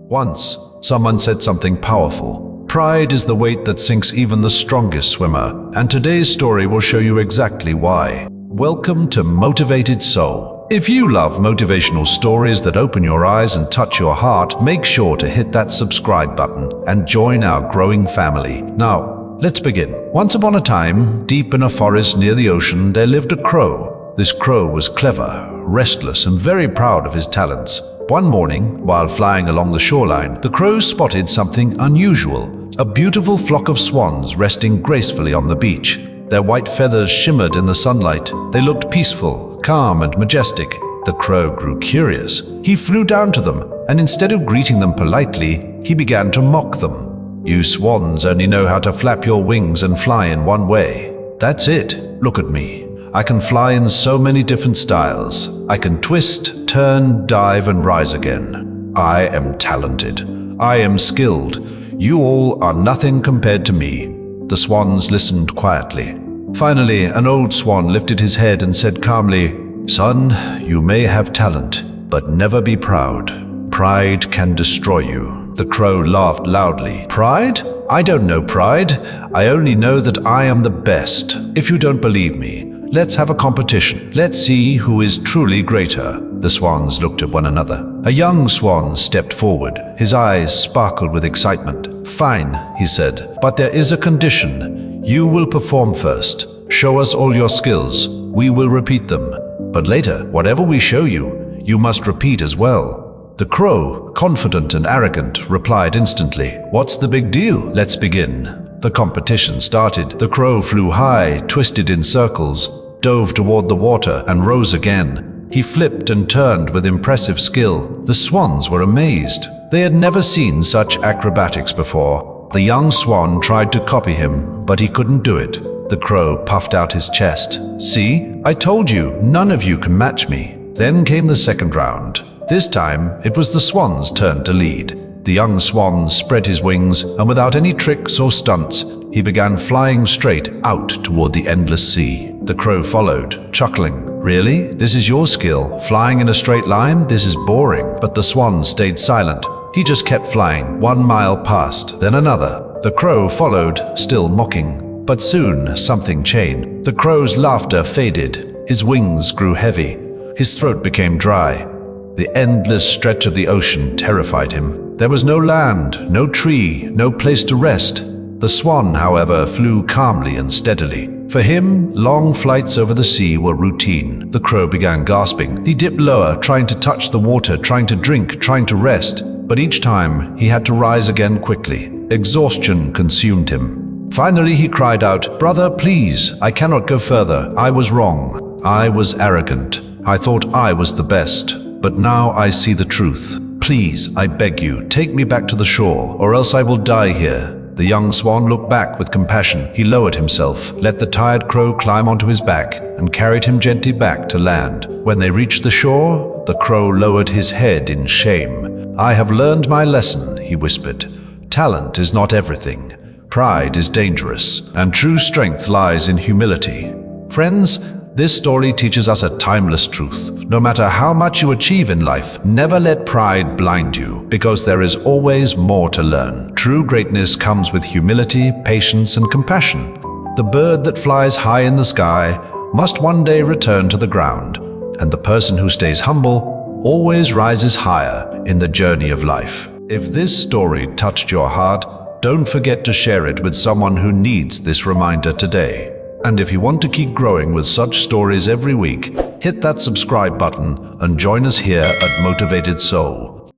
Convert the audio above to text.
Once, someone said something powerful. Pride is the weight that sinks even the strongest swimmer, and today's story will show you exactly why. Welcome to Motivated Soul. If you love motivational stories that open your eyes and touch your heart, make sure to hit that subscribe button and join our growing family. Now, let's begin. Once upon a time, deep in a forest near the ocean, there lived a crow. This crow was clever, restless, and very proud of his talents. One morning, while flying along the shoreline, the crow spotted something unusual: a beautiful flock of swans resting gracefully on the beach. Their white feathers shimmered in the sunlight. They looked peaceful, calm, and majestic. The crow grew curious. He flew down to them, and instead of greeting them politely, he began to mock them. "You swans only know how to flap your wings and fly in one way. That's it. Look at me. I can fly in so many different styles. I can twist, turn, dive, and rise again. I am talented. I am skilled. You all are nothing compared to me." The swans listened quietly. Finally, an old swan lifted his head and said calmly, "Son, you may have talent, but never be proud. Pride can destroy you." The crow laughed loudly. "Pride? I don't know pride. I only know that I am the best. If you don't believe me, let's have a competition. Let's see who is truly greater." The swans looked at one another. A young swan stepped forward. His eyes sparkled with excitement. "Fine," he said, "but there is a condition. You will perform first. Show us all your skills. We will repeat them. But later, whatever we show you, you must repeat as well." The crow, confident and arrogant, replied instantly, "What's the big deal? Let's begin." The competition started. The crow flew high, twisted in circles, dove toward the water, and rose again. He flipped and turned with impressive skill. The swans were amazed. They had never seen such acrobatics before. The young swan tried to copy him, but he couldn't do it. The crow puffed out his chest. "See, I told you, none of you can match me." Then came the second round. This time, it was the swan's turn to lead. The young swan spread his wings, and without any tricks or stunts, he began flying straight out toward the endless sea. The crow followed, chuckling. "Really? This is your skill? Flying in a straight line? This is boring." But the swan stayed silent. He just kept flying. 1 mile passed, then another. The crow followed, still mocking. But soon, something changed. The crow's laughter faded. His wings grew heavy. His throat became dry. The endless stretch of the ocean terrified him. There was no land, no tree, no place to rest. The swan, however, flew calmly and steadily. For him, long flights over the sea were routine. The crow began gasping. He dipped lower, trying to touch the water, trying to drink, trying to rest. But each time, he had to rise again quickly. Exhaustion consumed him. Finally, he cried out, "Brother, please, I cannot go further. I was wrong. I was arrogant. I thought I was the best. But now I see the truth. Please, I beg you, take me back to the shore, or else I will die here." The young swan looked back with compassion. He lowered himself, let the tired crow climb onto his back, and carried him gently back to land. When they reached the shore, the crow lowered his head in shame. "I have learned my lesson," he whispered. "Talent is not everything. Pride is dangerous, and true strength lies in humility." Friends, this story teaches us a timeless truth. No matter how much you achieve in life, never let pride blind you, because there is always more to learn. True greatness comes with humility, patience, and compassion. The bird that flies high in the sky must one day return to the ground, and the person who stays humble always rises higher in the journey of life. If this story touched your heart, don't forget to share it with someone who needs this reminder today. And if you want to keep growing with such stories every week, hit that subscribe button and join us here at Motivated Soul.